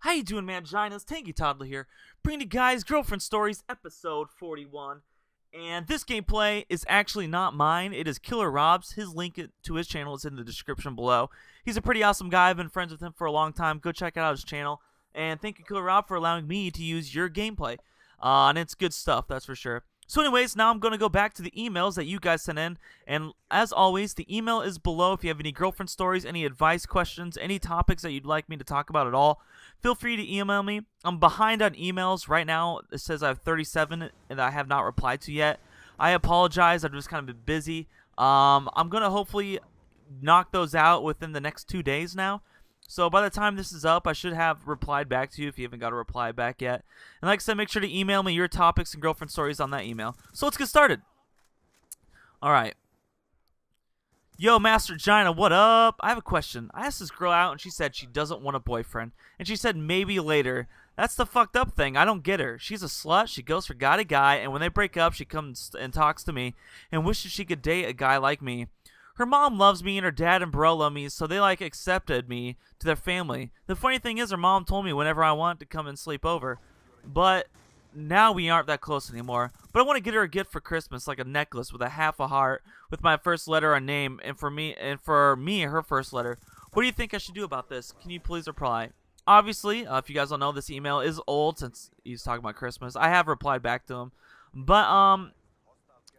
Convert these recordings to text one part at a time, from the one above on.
How you doing, Manginas? Tanky Toddler here, bringing you guys Girlfriend Stories, episode 41. And this gameplay is actually not mine. It is Killer Rob's. His link to his channel is in the description below. He's a pretty awesome guy. I've been friends with him for a long time. Go check out his channel. And thank you, Killer Rob, for allowing me to use your gameplay. And it's good stuff, that's for sure. So anyways, now I'm going to go back to the emails that you guys sent in. And as always, the email is below if you have any girlfriend stories, any advice questions, any topics that you'd like me to talk about at all. Feel free to email me. I'm behind on emails right now. It says I have 37 and I have not replied to yet. I apologize. I've just kind of been busy. I'm going to hopefully knock those out within the next 2 days now. So by the time this is up, I should have replied back to you if you haven't got a reply back yet. And like I said, make sure to email me your topics and girlfriend stories on that email. So let's get started. Alright. Yo, Master Gina, what up? I have a question. I asked this girl out and she said she doesn't want a boyfriend. And she said maybe later. That's the fucked up thing. I don't get her. She's a slut. She goes for guy to guy. And when they break up, she comes and talks to me and wishes she could date a guy like me. Her mom loves me and her dad and bro love me, so they accepted me to their family. The funny thing is her mom told me whenever I want to come and sleep over. But now we aren't that close anymore. But I want to get her a gift for Christmas, like a necklace with a half a heart with my first letter or name, and for me her first letter. What do you think I should do about this? Can you please reply? Obviously, if you guys don't know, this email is old since he's talking about Christmas. I have replied back to him. But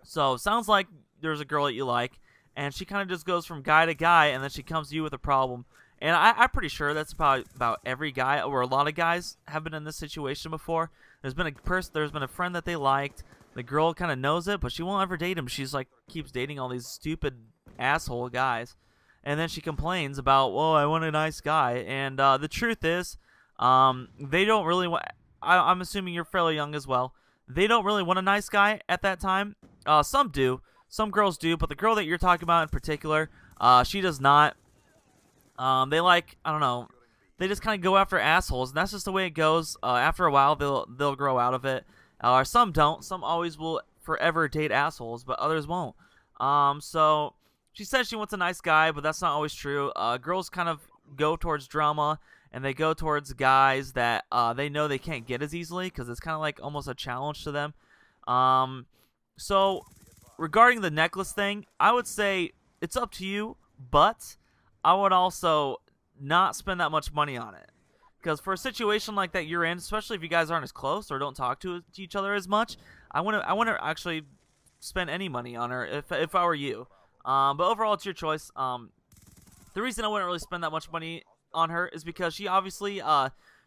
so sounds like there's a girl that you like. And she kind of just goes from guy to guy, and then she comes to you with a problem. And I'm pretty sure that's about every guy, or a lot of guys have been in this situation before. There's been a friend that they liked. The girl kind of knows it, but she won't ever date him. She's keeps dating all these stupid asshole guys. And then she complains about, "Whoa, I want a nice guy." And the truth is, they don't really want. I'm assuming you're fairly young as well. They don't really want a nice guy at that time. Some do. Some girls do, but the girl that you're talking about in particular, she does not. I don't know, they just kind of go after assholes, and that's just the way it goes. After a while, they'll grow out of it. Or some don't. Some always will forever date assholes, but others won't. So she says she wants a nice guy, but that's not always true. Girls kind of go towards drama, and they go towards guys that they know they can't get as easily because it's kind of like almost a challenge to them. So regarding the necklace thing, I would say it's up to you, but I would also not spend that much money on it. Because for a situation like that you're in, especially if you guys aren't as close or don't talk to each other as much, I wouldn't actually spend any money on her if I were you. But overall, it's your choice. The reason I wouldn't really spend that much money on her is because she obviously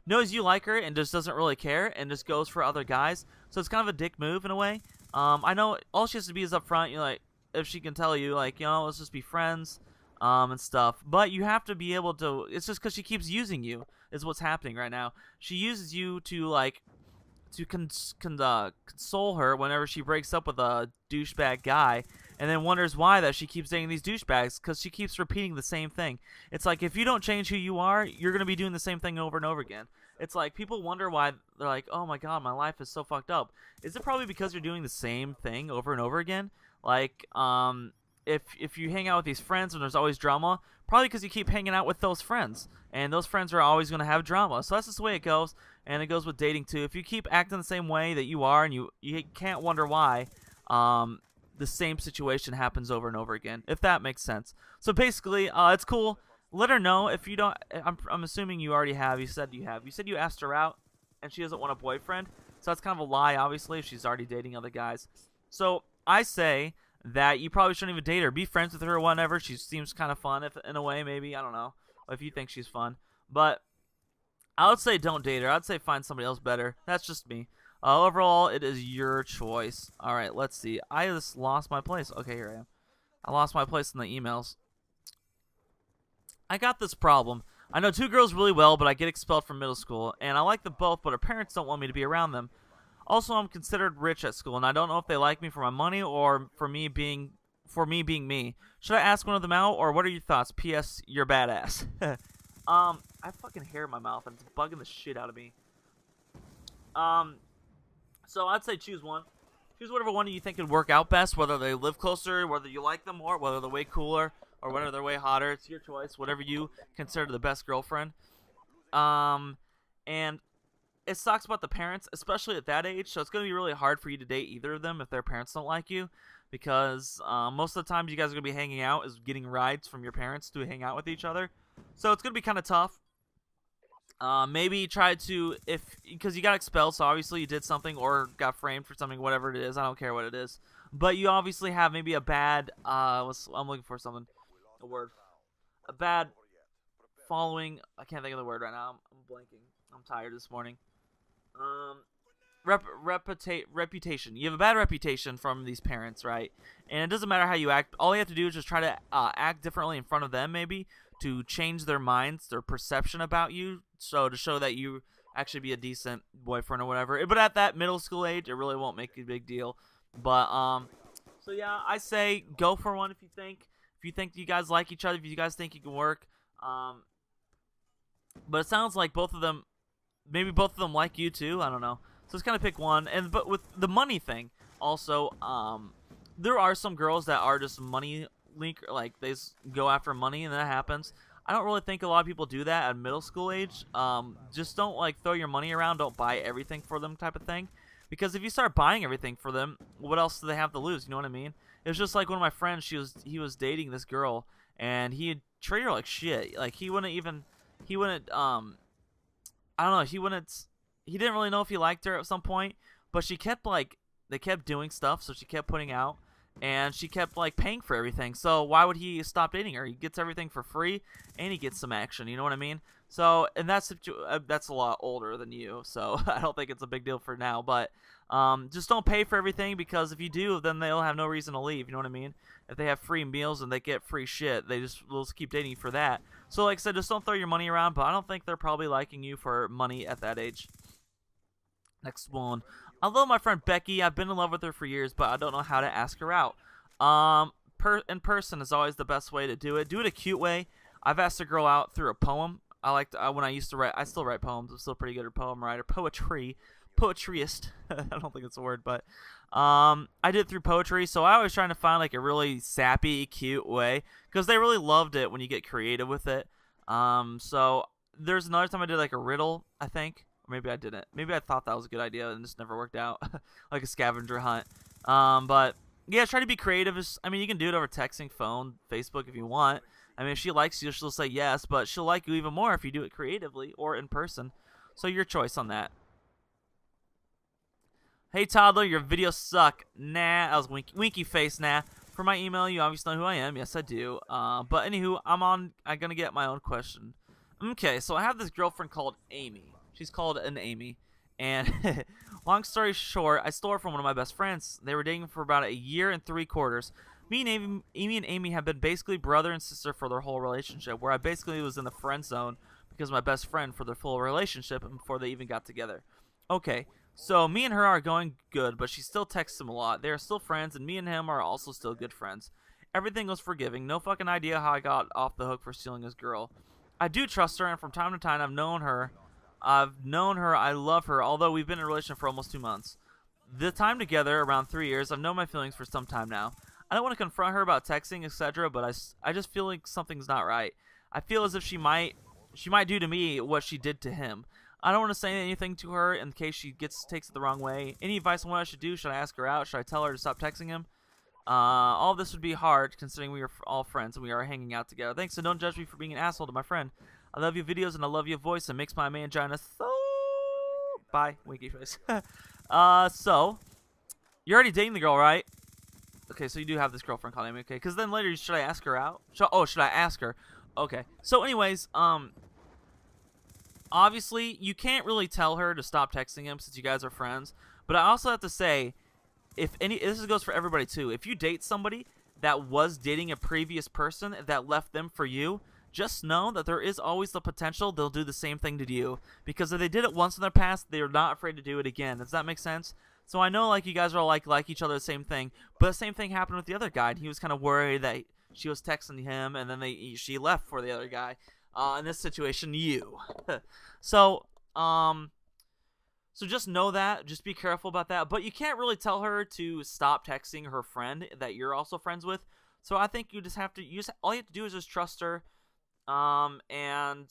knows you like her and just doesn't really care and just goes for other guys. So it's kind of a dick move in a way. I know all she has to be is upfront. If she can tell you, let's just be friends, and stuff. But you have to be able to. It's just because she keeps using you is what's happening right now. She uses you to console her whenever she breaks up with a douchebag guy, and then wonders why that she keeps dating these douchebags because she keeps repeating the same thing. It's like if you don't change who you are, you're gonna be doing the same thing over and over again. It's like people wonder why they're like, oh my god, my life is so fucked up. Is it probably because you're doing the same thing over and over again? If you hang out with these friends and there's always drama, probably because you keep hanging out with those friends. And those friends are always going to have drama. So that's just the way it goes. And it goes with dating too. If you keep acting the same way that you are and you can't wonder why, the same situation happens over and over again, if that makes sense. So basically, it's cool. Let her know if you don't. I'm assuming you already have. You said you have. You said you asked her out, and she doesn't want a boyfriend. So that's kind of a lie, obviously, if she's already dating other guys. So I say that you probably shouldn't even date her. Be friends with her or whatever. She seems kind of fun, in a way, maybe. I don't know if you think she's fun. But I would say don't date her. I'd say find somebody else better. That's just me. Overall, it is your choice. All right, let's see. I just lost my place. Okay, here I am. I lost my place in the emails. I got this problem. I know two girls really well, but I get expelled from middle school, and I like them both, but her parents don't want me to be around them. Also, I'm considered rich at school, and I don't know if they like me for my money or for me being me. Should I ask one of them out, or what are your thoughts? P.S. You're badass. I have fucking hair in my mouth, and it's bugging the shit out of me. So I'd say choose one. Choose whatever one you think would work out best, whether they live closer, whether you like them more, whether they're way cooler, or whether they're way hotter. It's your choice, whatever you consider the best girlfriend. And it sucks about the parents, especially at that age. So it's going to be really hard for you to date either of them if their parents don't like you, because most of the times you guys are going to be hanging out is getting rides from your parents to hang out with each other. So it's going to be kind of tough. Maybe try to, because you got expelled, so obviously you did something or got framed for something, whatever it is. I don't care what it is. But you obviously have maybe a bad, I'm looking for something, a word. A bad following, I can't think of the word right now. I'm blanking. I'm tired this morning. Reputation. You have a bad reputation from these parents, right? And it doesn't matter how you act. All you have to do is just try to act differently in front of them, maybe, to change their minds, their perception about you, so to show that you actually be a decent boyfriend or whatever. But at that middle school age, it really won't make a big deal. But so yeah, I say go for one if you think you guys like each other, if you guys think you can work. But it sounds like maybe both of them like you too. I don't know. So just kind of pick one. But with the money thing, also, there are some girls that are just money like they go after money, and that happens. I don't really think a lot of people do that at middle school age. Just don't like throw your money around. Don't buy everything for them, type of thing. Because if you start buying everything for them, what else do they have to lose? You know what I mean? It was just like one of my friends. He was dating this girl, and he had treated her like shit. Like he didn't really know if he liked her at some point, but they kept doing stuff, so she kept putting out, and she kept like paying for everything. So why would he stop dating her? He gets everything for free, and he gets some action. You know what I mean? So, and that's a lot older than you, so I don't think it's a big deal for now. But just don't pay for everything, because if you do, then they'll have no reason to leave. You know what I mean? If they have free meals and they get free shit, they'll just keep dating you for that. So, like I said, just don't throw your money around. But I don't think they're probably liking you for money at that age. Next one. I love my friend Becky. I've been in love with her for years, but I don't know how to ask her out. In person is always the best way to do it. Do it a cute way. I've asked a girl out through a poem. When I used to write. I still write poems. I'm still pretty good at poem writer. Poetryist. I don't think it's a word, but I did it through poetry. So I was trying to find like a really sappy, cute way, because they really loved it when you get creative with it. So there's another time I did like a riddle, I think. Or maybe I didn't. Maybe I thought that was a good idea and just never worked out. Like a scavenger hunt. But yeah, try to be creative. I mean, you can do it over texting, phone, Facebook if you want. I mean, if she likes you, she'll say yes, but she'll like you even more if you do it creatively or in person. So your choice on that. Hey, toddler, your videos suck. Nah, that was winky face, nah. For my email, you obviously know who I am. Yes, I do. But anywho, I'm gonna get my own question. Okay, so I have this girlfriend called Amy. She's called an Amy. And long story short, I stole her from one of my best friends. They were dating for about 1 year and 3/4. Me and Amy have been basically brother and sister for their whole relationship, where I basically was in the friend zone because of my best friend for their full relationship and before they even got together. Okay, so me and her are going good, but she still texts him a lot. They are still friends, and me and him are also still good friends. Everything was forgiving. No fucking idea how I got off the hook for stealing his girl. I do trust her, and from time to time I've known her, I love her, although we've been in a relationship for almost 2 months. The time together, around 3 years, I've known my feelings for some time now. I don't want to confront her about texting, etc., but I just feel like something's not right. I feel as if she might do to me what she did to him. I don't want to say anything to her in case she takes it the wrong way. Any advice on what I should do? Should I ask her out? Should I tell her to stop texting him? All this would be hard considering we are all friends and we are hanging out together. Thanks, and don't judge me for being an asshole to my friend. I love your videos and I love your voice. It makes my mangina so... Bye, winky face. So, you're already dating the girl, right? Okay, so you do have this girlfriend called Amy, okay? Because then later, should I ask her out? Should I ask her? Okay. So, anyways, obviously, you can't really tell her to stop texting him since you guys are friends. But I also have to say, this goes for everybody too. If you date somebody that was dating a previous person that left them for you, just know that there is always the potential they'll do the same thing to you. Because if they did it once in their past, they're not afraid to do it again. Does that make sense? So I know like you guys are all like each other, the same thing. But the same thing happened with the other guy. And he was kind of worried that she was texting him, and then she left for the other guy. In this situation, you. So just know that. Just be careful about that. But you can't really tell her to stop texting her friend that you're also friends with. So I think you just have to all you have to do is just trust her. And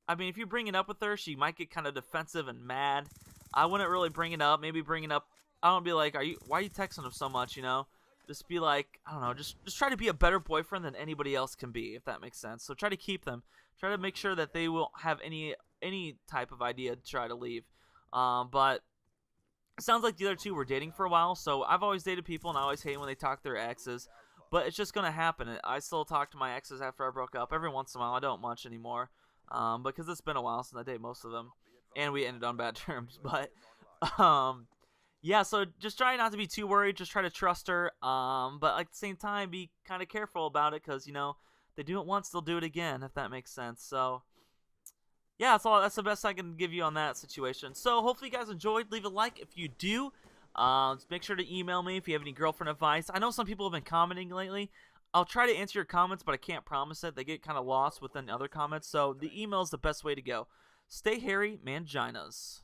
I mean, if you bring it up with her, she might get kind of defensive and mad. I wouldn't really bring it up. Maybe bring it up. I don't be like, why are you texting him so much? You know, just be like, I don't know, just try to be a better boyfriend than anybody else can be, if that makes sense. So try to keep them. Try to make sure that they won't have any type of idea to try to leave. But it sounds like the other two were dating for a while. So I've always dated people, and I always hate when they talk to their exes. But it's just gonna happen. I still talk to my exes after I broke up every once in a while. I don't much anymore, because it's been a while since I dated most of them, and we ended on bad terms. But yeah, so just try not to be too worried. Just try to trust her. But at the same time, be kind of careful about it, because they do it once, they'll do it again, if that makes sense. So yeah, that's the best I can give you on that situation. So hopefully you guys enjoyed. Leave a like if you do. Make sure to email me if you have any girlfriend advice. I know some people have been commenting lately. I'll try to answer your comments, but I can't promise it. They get kind of lost within other comments. So the email is the best way to go. Stay hairy, manginas.